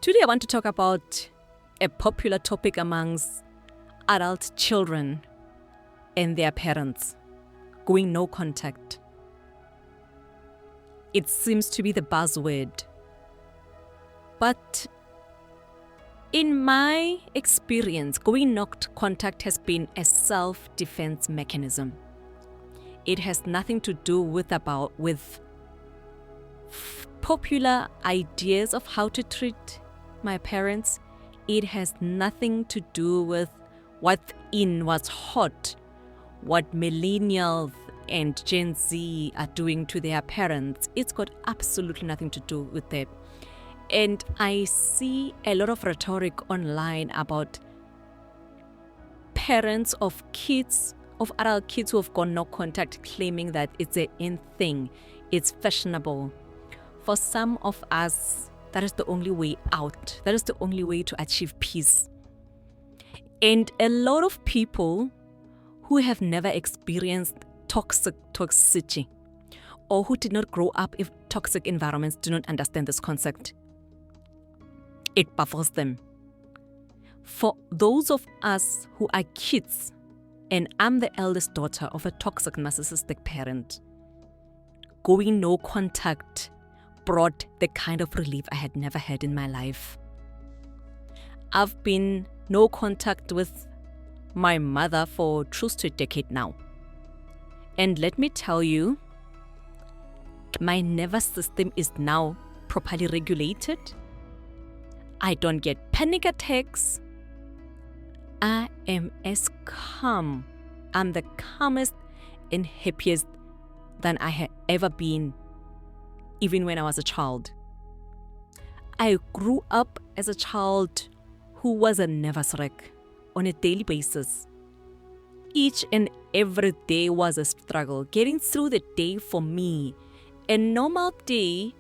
Today I want to talk about a popular topic amongst adult children and their parents: going no contact. It seems to be the buzzword. But in my experience, going no contact has been a self-defense mechanism. It has nothing to do with popular ideas of how to treat my parents. It has nothing to do with what's in, what's hot, what millennials and Gen Z are doing to their parents. It's got absolutely nothing to do with that. And I see a lot of rhetoric online about parents of adult kids who have gone no contact, claiming that it's an in thing, it's fashionable. For some of us, that is the only way out. That is the only way to achieve peace. And a lot of people who have never experienced toxicity or who did not grow up in toxic environments do not understand this concept. It baffles them. For those of us who are kids, and I'm the eldest daughter of a toxic narcissistic parent, going no contact brought the kind of relief I had never had in my life. I've been no contact with my mother for close to a decade now. And let me tell you, my nervous system is now properly regulated. I don't get panic attacks. I am as calm. I'm the calmest and happiest than I had ever been, even when I was a child. I grew up as a child who was a nervous wreck on a daily basis. Each and every day was a struggle. Getting through the day for me, a normal day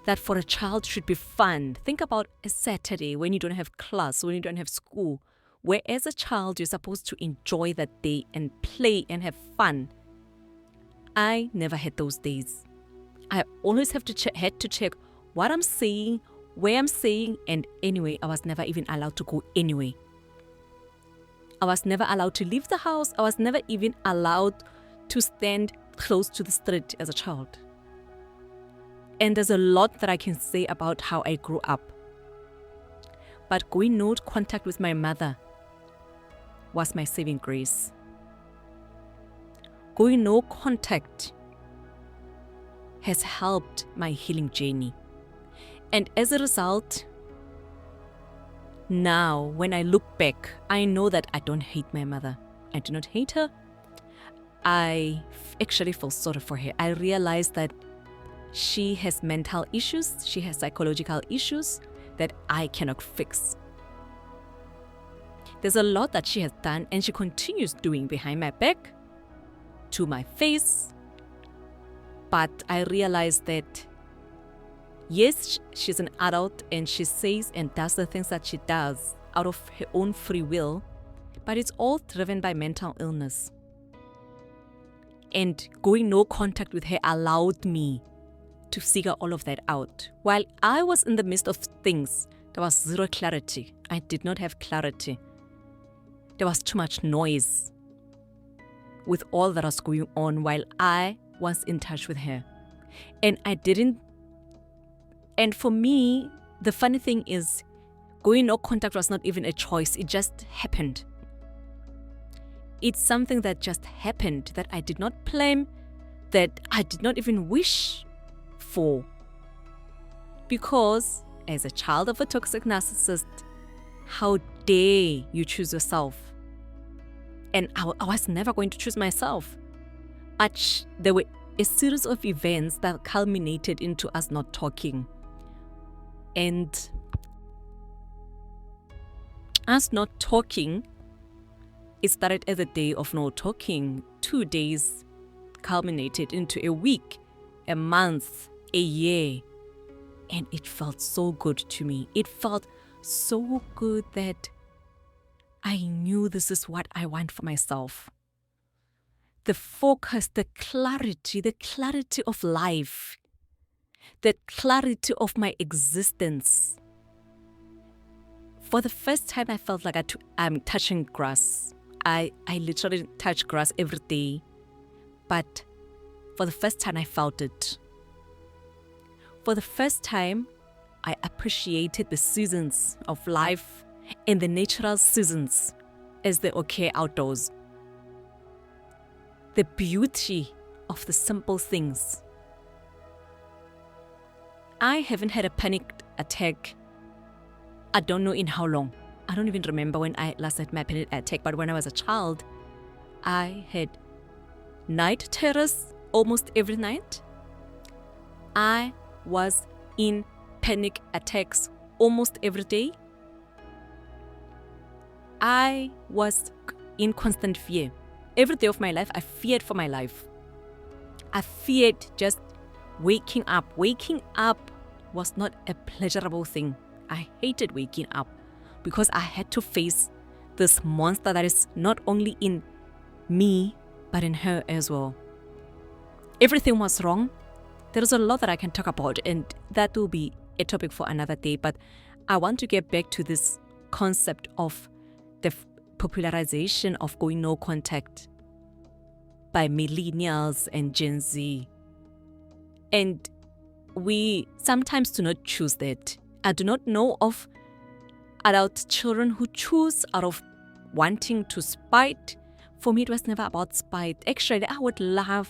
that for a child should be fun. Think about a Saturday when you don't have class, when you don't have school, where as a child you're supposed to enjoy that day and play and have fun. I never had those days. I always had to check what I'm saying, where I'm saying, and anyway, I was never even allowed to go anyway. I was never allowed to leave the house. I was never even allowed to stand close to the street as a child. And there's a lot that I can say about how I grew up. But going no contact with my mother was my saving grace. Going no contact has helped my healing journey. And as a result, now when I look back, I know that I don't hate my mother. I do not hate her. I actually feel sorry for her. I realize that she has mental issues, she has psychological issues that I cannot fix. There's a lot that she has done and she continues doing behind my back, to my face. But I realize that, yes, she's an adult and she says and does the things that she does out of her own free will, but it's all driven by mental illness. And going no contact with her allowed me to figure all of that out. While I was in the midst of things, there was zero clarity. I did not have clarity. There was too much noise with all that was going on while I was in touch with her. And for me, the funny thing is, going no contact was not even a choice. It just happened. It's something that just happened, that I did not plan, that I did not even wish for. Because as a child of a toxic narcissist, how dare you choose yourself? And I was never going to choose myself. But there were a series of events that culminated into us not talking. And us not talking, it started as a day of no talking. 2 days culminated into a week, a month, a year. And it felt so good to me. It felt so good that I knew this is what I want for myself. The focus, the clarity of life, the clarity of my existence For the first time, I felt like I'm touching grass. I literally touch grass every day. But for the first time, I felt it. For the first time, I appreciated the seasons of life and the natural seasons as they occur outdoors. The beauty of the simple things. I haven't had a panic attack. I don't know in how long. I don't even remember when I last had my panic attack, but when I was a child, I had night terrors almost every night. I was in panic attacks almost every day. I was in constant fear. Every day of my life, I feared for my life. I feared just waking up. Waking up was not a pleasurable thing. I hated waking up because I had to face this monster that is not only in me, but in her as well. Everything was wrong. There is a lot that I can talk about, and that will be a topic for another day. But I want to get back to this concept of the popularization of going no contact by millennials and Gen Z. And we sometimes do not choose that. I do not know of adult children who choose out of wanting to spite. For me, it was never about spite. Actually, I would love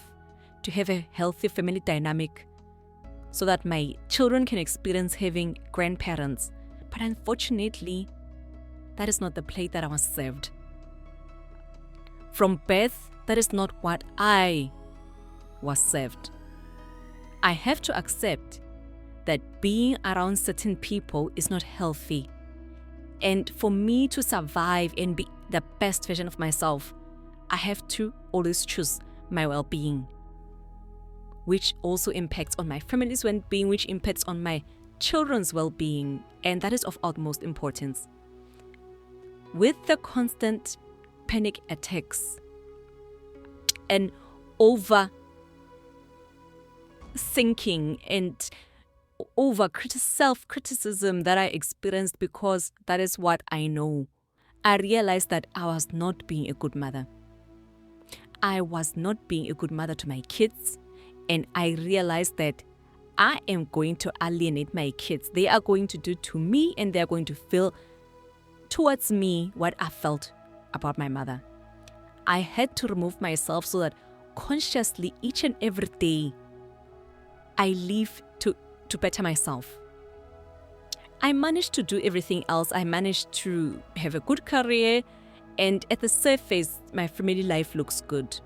to have a healthy family dynamic so that my children can experience having grandparents. But unfortunately, that is not the plate that I was served. From birth, that is not what I was served. I have to accept that being around certain people is not healthy. And for me to survive and be the best version of myself, I have to always choose my well-being, which also impacts on my family's well-being, which impacts on my children's well-being, and that is of utmost importance. With the constant panic attacks and over thinking and over self-criticism that I experienced, because that is what I know, I realized that I was not being a good mother. I was not being a good mother to my kids, and I realized that I am going to alienate my kids. They are going to do to me, and they are going to feel towards me what I felt about my mother. I had to remove myself so that consciously each and every day I live to better myself. I managed to do everything else. I managed to have a good career, and at the surface, my family life looks good.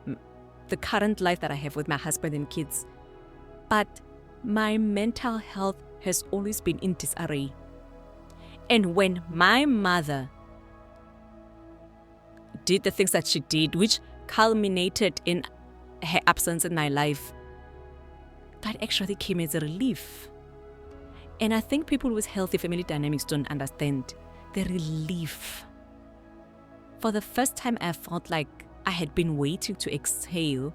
The current life that I have with my husband and kids. But my mental health has always been in disarray. And when my mother did the things that she did, which culminated in her absence in my life, that actually came as a relief. And I think people with healthy family dynamics don't understand the relief. For the first time, I felt like I had been waiting to exhale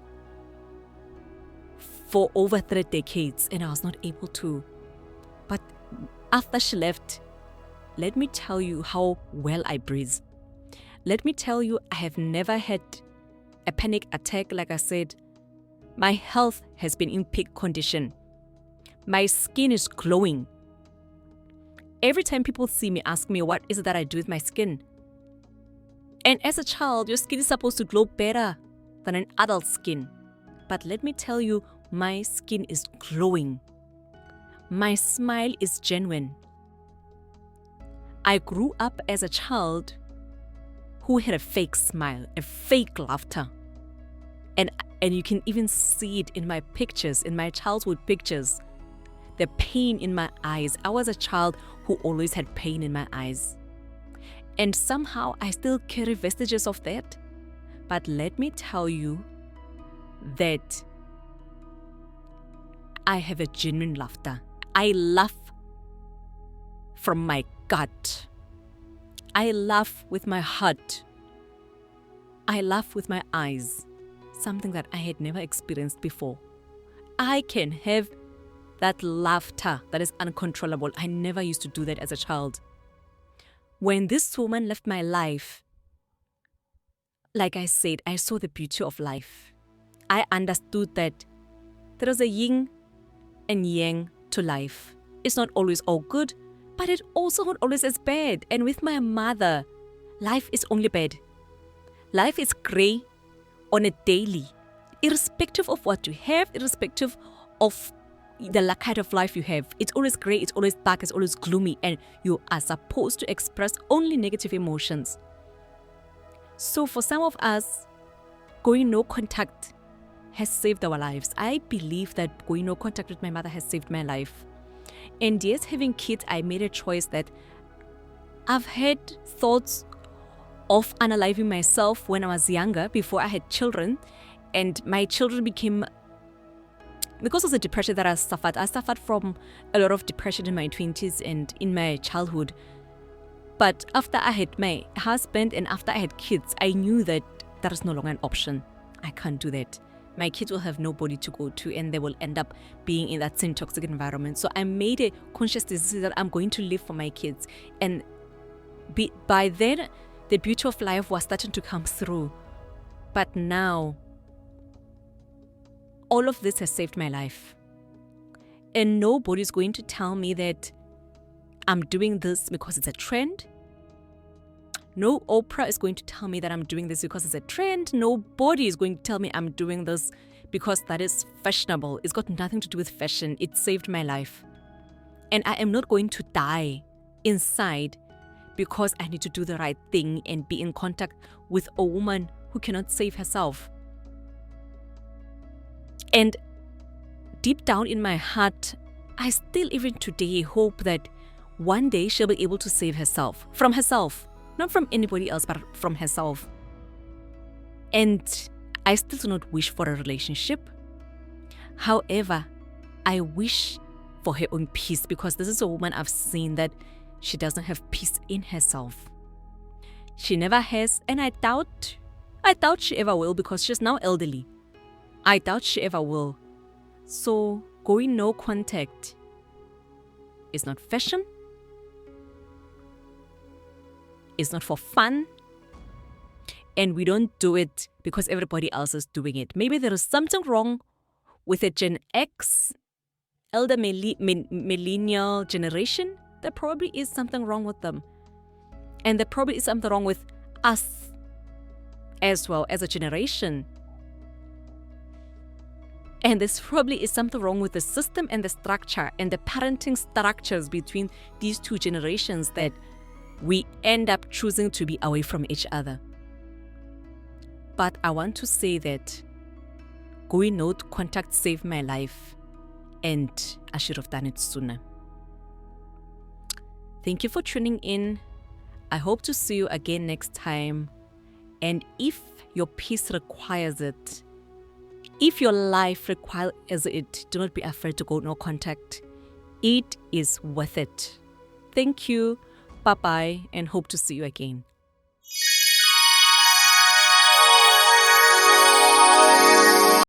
for over 3 decades, and I was not able to. But after she left, let me tell you how well I breathe. Let me tell you, I have never had a panic attack. Like I said, my health has been in peak condition. My skin is glowing. Every time people see me, ask me, what is it that I do with my skin? And as a child, your skin is supposed to glow better than an adult skin. But let me tell you, my skin is glowing. My smile is genuine. I grew up as a child who had a fake smile, a fake laughter. And you can even see it in my pictures, in my childhood pictures. The pain in my eyes. I was a child who always had pain in my eyes. And somehow I still carry vestiges of that. But let me tell you that I have a genuine laughter. I laugh from my gut. I laugh with my heart. I laugh with my eyes. Something that I had never experienced before. I can have that laughter that is uncontrollable. I never used to do that as a child. When this woman left my life, like I said, I saw the beauty of life. I understood that there is a yin and yang to life. It's not always all good, but it also not always as bad. And with my mother, life is only bad. Life is grey on a daily, irrespective of what you have, irrespective of the kind of life you have. It's always grey, it's always dark, it's always gloomy, and you are supposed to express only negative emotions. So for some of us, going no contact has saved our lives. I believe that going no contact with my mother has saved my life. And yes, having kids, I made a choice that I've had thoughts of unaliving myself when I was younger, before I had children. And my children became, because of the depression that I suffered from a lot of depression in my 20s and in my childhood. But after I had my husband and after I had kids, I knew that that is no longer an option. I can't do that. My kids will have nobody to go to and they will end up being in that same toxic environment. So I made a conscious decision that I'm going to live for my kids. And by then, the beauty of life was starting to come through. But now, all of this has saved my life. And nobody's going to tell me that I'm doing this because it's a trend. No Oprah is going to tell me that I'm doing this because it's a trend. Nobody is going to tell me I'm doing this because that is fashionable. It's got nothing to do with fashion. It saved my life. And I am not going to die inside because I need to do the right thing and be in contact with a woman who cannot save herself. And deep down in my heart, I still even today hope that one day she'll be able to save herself. From herself. Not from anybody else, but from herself. And I still do not wish for a relationship. However, I wish for her own peace, because this is a woman I've seen that she doesn't have peace in herself. She never has, and I doubt she ever will, because she's now elderly. I doubt she ever will. So going no contact is not fashion. It's not for fun. And we don't do it because everybody else is doing it. Maybe there is something wrong with a Gen X, elder millennial generation. There probably is something wrong with them. And there probably is something wrong with us as well as a generation. And there's probably is something wrong with the system and the structure and the parenting structures between these two generations that we end up choosing to be away from each other. But I want to say that going no contact saved my life, and I should have done it sooner. Thank you for tuning in. I hope to see you again next time. And if your peace requires it, if your life requires it, do not be afraid to go no contact. It is worth it. Thank you. Bye-bye, and hope to see you again.